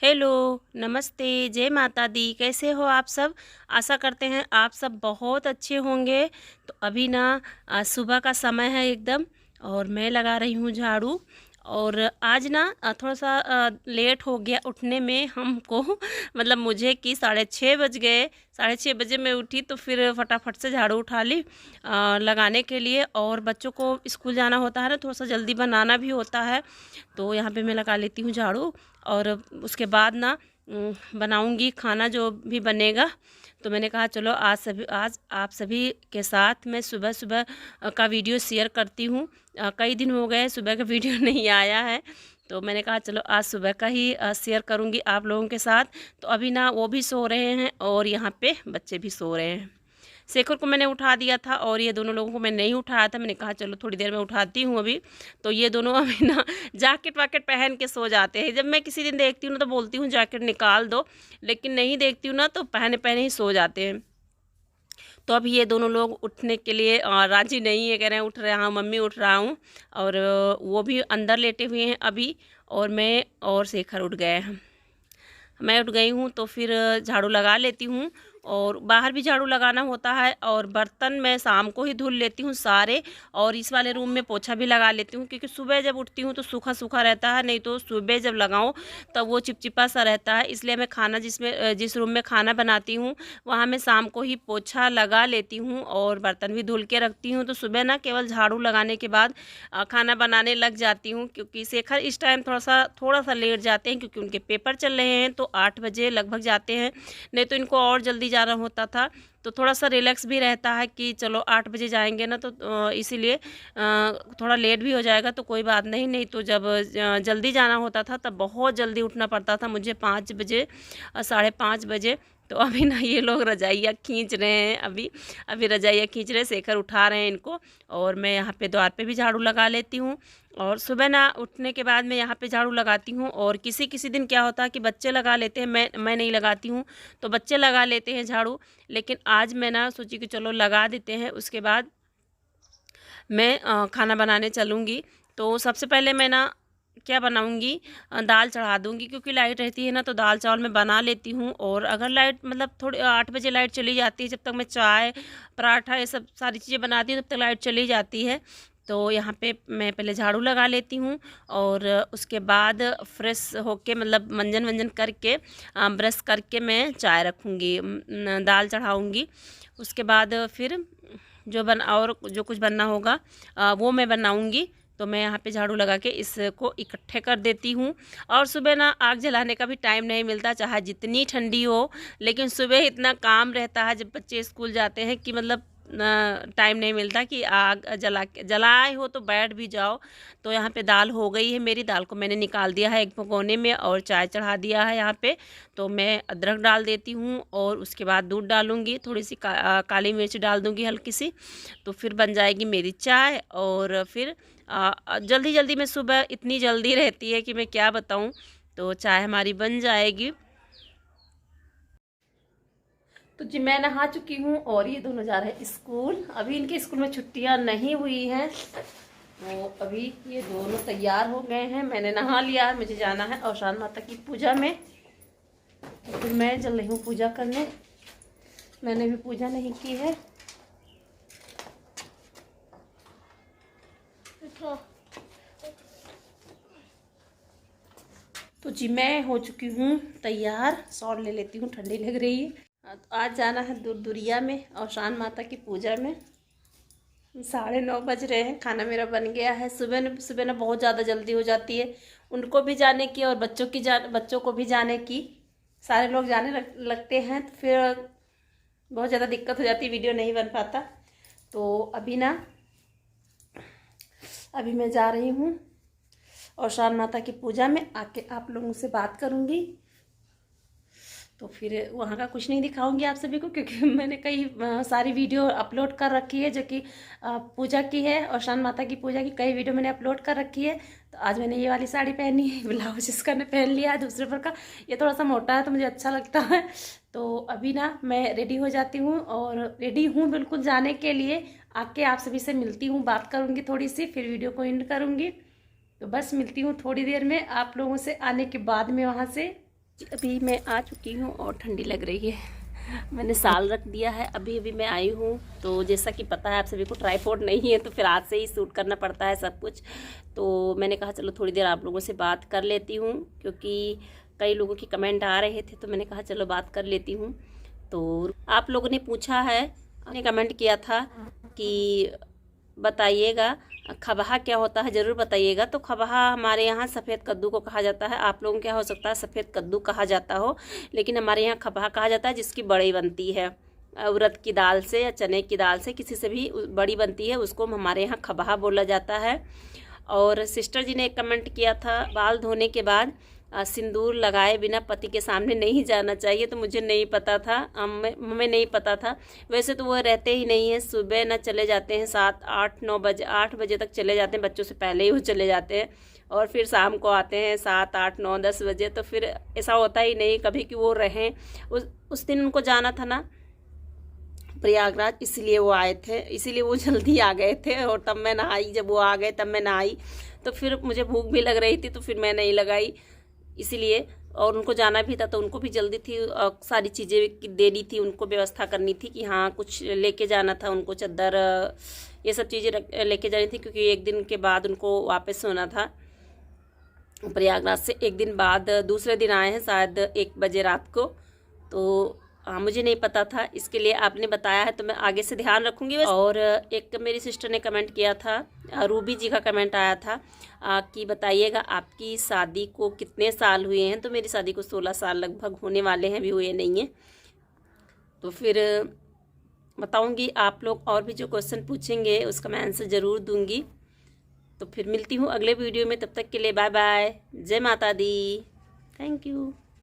Hello, नमस्ते, जय माता दी। कैसे हो आप सब? आशा करते हैं आप सब बहुत अच्छे होंगे। तो अभी ना सुबह का समय है एकदम, और मैं लगा रही हूँ झाड़ू। और आज ना थोड़ा-सा लेट हो गया उठने में हमको मतलब मुझे कि 6:30 बज गए। 6:30 बजे मैं उठी तो फिर फटाफट से झाड़ू उठा ली लगाने के लिए। और बच्चों को स्कूल जाना होता है ना, थोड़ा-सा जल्दी बनाना भी होता है। तो यहाँ पे मैं लगा लेती हूँ झाड़ू। और उसके बाद ना बनाऊँगी खाना जो भी बनेगा। तो मैंने कहा चलो आज आप सभी के साथ मैं सुबह-सुबह का वीडियो शेयर करती हूँ। कई दिन हो गए सुबह का वीडियो नहीं आया है, तो मैंने कहा चलो आज सुबह का ही शेयर करूँगी आप लोगों के साथ। तो अभी ना वो भी सो रहे हैं और यहाँ पे बच्चे भी सो रहे हैं। शेखर को मैंने उठा दिया था और ये दोनों लोगों को मैं नहीं उठाया था। मैंने कहा चलो थोड़ी देर में उठाती हूँ अभी। तो ये दोनों अभी ना जैकेट वाकेट पहन के सो जाते हैं। जब मैं किसी दिन देखती हूँ ना तो बोलती हूँ जैकेट निकाल दो, लेकिन नहीं देखती हूँ ना तो पहने पहने ही सो जाते हैं। तो अभी ये दोनों लोग उठने के लिए राजी नहीं है, कह रहे हैं उठ रहे, हाँ मम्मी उठ रहा हूँ। और वो भी अंदर लेटे हुए हैं अभी, और मैं और शेखर उठ गए हैं। मैं उठ गई हूँ तो फिर झाड़ू लगा लेती हूँ। और बाहर भी झाड़ू लगाना होता है, और बर्तन मैं शाम को ही धुल लेती हूँ सारे। और इस वाले रूम में पोछा भी लगा लेती हूँ, क्योंकि सुबह जब उठती हूँ तो सूखा सूखा रहता है, नहीं तो सुबह जब लगाऊँ तब वो चिपचिपा सा रहता है। इसलिए मैं खाना जिस रूम में खाना बनाती हूँ वहाँ मैं शाम को ही पोछा लगा लेती हूँ और बर्तन भी धुल के रखती हूँ। तो सुबह ना केवल झाड़ू लगाने के बाद खाना बनाने लग जाती हूँ, क्योंकि शेखर इस टाइम थोड़ा सा लेट जाते हैं, क्योंकि उनके पेपर चल रहे हैं। तो 8 बजे लगभग जाते हैं, नहीं तो इनको और जल्दी जाना होता था। तो थोड़ा सा रिलैक्स भी रहता है कि चलो 8 बजे जाएंगे ना, तो इसीलिए थोड़ा लेट भी हो जाएगा तो कोई बात नहीं। नहीं तो जब जल्दी जाना होता था तब बहुत जल्दी उठना पड़ता था मुझे, 5 बजे 5:30 बजे। तो अभी ना ये लोग रजाइयाँ खींच रहे हैं, अभी रजाइयाँ खींच रहे हैं, शेखर उठा रहे हैं इनको। और मैं यहाँ पे द्वार पे भी झाड़ू लगा लेती हूँ। और सुबह ना उठने के बाद मैं यहाँ पे झाड़ू लगाती हूँ। और किसी किसी दिन क्या होता है कि बच्चे लगा लेते हैं, मैं नहीं लगाती हूँ, तो बच्चे लगा लेते हैं झाड़ू। लेकिन आज मैं ना सोची कि चलो लगा देते हैं, उसके बाद मैं खाना बनाने चलूँगी। तो सबसे पहले मैं ना क्या बनाऊँगी, दाल चढ़ा दूँगी, क्योंकि लाइट रहती है ना तो दाल चावल मैं बना लेती हूँ। और अगर लाइट मतलब थोड़ी 8 बजे लाइट चली जाती है, जब तक मैं चाय पराठा ये सब सारी चीज़ें बनाती हूँ तब तक लाइट चली जाती है। तो यहाँ पे मैं पहले झाड़ू लगा लेती हूँ, और उसके बाद फ्रेश होके मतलब मंजन वंजन करके ब्रश करके मैं चाय रखूँगी, दाल चढ़ाऊँगी। उसके बाद फिर और जो कुछ बनना होगा वो मैं बनाऊँगी। तो मैं यहाँ पे झाड़ू लगा के इसको इकट्ठे कर देती हूँ। और सुबह ना आग जलाने का भी टाइम नहीं मिलता, चाहे जितनी ठंडी हो, लेकिन सुबह इतना काम रहता है जब बच्चे स्कूल जाते हैं कि मतलब टाइम नहीं मिलता कि आग जलाए हो तो बैठ भी जाओ। तो यहाँ पे दाल हो गई है मेरी, दाल को मैंने निकाल दिया है एक भगोने में और चाय चढ़ा दिया है यहाँ पे। तो मैं अदरक डाल देती हूँ और उसके बाद दूध डालूँगी, थोड़ी सी काली मिर्च डाल दूँगी हल्की सी। तो फिर बन जाएगी मेरी चाय। और फिर जल्दी जल्दी में सुबह इतनी जल्दी रहती है कि मैं क्या बताऊँ। तो चाय हमारी बन जाएगी। तो जी मैं नहा चुकी हूँ और ये दोनों जा रहे हैं स्कूल। अभी इनके स्कूल में छुट्टियाँ नहीं हुई हैं, तो अभी ये दोनों तैयार हो गए हैं। मैंने नहा लिया है, मुझे जाना है औशान माता की पूजा में। तो फिर मैं चल रही हूँ पूजा करने, मैंने भी पूजा नहीं की है। तो जी मैं हो चुकी हूँ तैयार, शॉल ले लेती हूँ, ठंडी लग रही है। तो आज जाना है दुरिया में औशान माता की पूजा में। 9:30 बज रहे हैं, खाना मेरा बन गया है। सुबह ना बहुत ज़्यादा जल्दी हो जाती है, उनको भी जाने की और बच्चों को भी जाने की। सारे लोग जाने लगते हैं तो फिर बहुत ज़्यादा दिक्कत हो जाती है, वीडियो नहीं बन पाता। तो अभी मैं जा रही हूँ और शान माता की पूजा में आके आप लोगों से बात करूँगी। तो फिर वहाँ का कुछ नहीं दिखाऊंगी आप सभी को, क्योंकि मैंने कई सारी वीडियो अपलोड कर रखी है जो कि पूजा की है, और शान माता की पूजा की कई वीडियो मैंने अपलोड कर रखी है। तो आज मैंने ये वाली साड़ी पहनी है, ब्लाउज इसका ने पहन लिया है दूसरे पर का। ये थोड़ा सा मोटा है तो मुझे अच्छा लगता है। तो अभी ना मैं रेडी हो जाती हूँ और रेडी हूँ बिल्कुल जाने के लिए। आके आप सभी से मिलती हूँ, बात करूँगी थोड़ी सी, फिर वीडियो को एंड करूँगी। तो बस मिलती हूँ थोड़ी देर में आप लोगों से आने के बाद में वहाँ से। अभी मैं आ चुकी हूँ और ठंडी लग रही है। मैंने साल रख दिया है, अभी अभी मैं आई हूँ। तो जैसा कि पता है आप सभी को, ट्राइपॉड नहीं है तो फिर आज से ही शूट करना पड़ता है सब कुछ। तो मैंने कहा चलो थोड़ी देर आप लोगों से बात कर लेती हूँ, क्योंकि कई लोगों की कमेंट आ रहे थे, तो मैंने कहा चलो बात कर लेती हूँ। तो आप लोगों ने पूछा है, आपने कमेंट किया था कि बताइएगा खबहा क्या होता है, ज़रूर बताइएगा। तो खबहा हमारे यहाँ सफ़ेद कद्दू को कहा जाता है। आप लोगों को क्या हो सकता है सफ़ेद कद्दू कहा जाता हो, लेकिन हमारे यहाँ खबहा कहा जाता है, जिसकी बड़ी बनती है उड़द की दाल से या चने की दाल से, किसी से भी बड़ी बनती है, उसको हमारे यहाँ खबहा बोला जाता है। और सिस्टर जी ने एक कमेंट किया था, बाल धोने के बाद सिंदूर लगाए बिना पति के सामने नहीं जाना चाहिए। तो मुझे नहीं पता था, हमें नहीं पता था। वैसे तो वो रहते ही नहीं हैं, सुबह ना चले जाते हैं 7 8 9 बजे, 8 बजे तक चले जाते हैं, बच्चों से पहले ही वो चले जाते हैं। और फिर शाम को आते हैं 7 8 9 10 बजे। तो फिर ऐसा होता ही नहीं कभी कि वो रहें। उस दिन उनको जाना था ना प्रयागराज, इसीलिए वो आए थे, इसीलिए वो जल्दी आ गए थे। और तब मैं नहाई, जब वो आ गए तब मैं नहाई। तो फिर मुझे भूख भी लग रही थी, तो फिर मैं नहीं लगाई इसीलिए। और उनको जाना भी था, तो उनको भी जल्दी थी, सारी चीज़ें देनी थी, उनको व्यवस्था करनी थी कि हाँ कुछ लेके जाना था उनको, चद्दर ये सब चीज़ें लेके जानी थी, क्योंकि एक दिन के बाद उनको वापस होना था प्रयागराज से। एक दिन बाद दूसरे दिन आए हैं शायद 1 बजे रात को। तो मुझे नहीं पता था, इसके लिए आपने बताया है तो मैं आगे से ध्यान रखूँगी। और एक मेरी सिस्टर ने कमेंट किया था, रूबी जी का कमेंट आया था कि बताइएगा आपकी शादी को कितने साल हुए हैं। तो मेरी शादी को 16 साल लगभग होने वाले हैं, भी हुए नहीं हैं। तो फिर बताऊँगी, आप लोग और भी जो क्वेश्चन पूछेंगे उसका मैं आंसर ज़रूर दूँगी। तो फिर मिलती हूँ अगले वीडियो में, तब तक के लिए बाय बाय, जय माता दी, थैंक यू।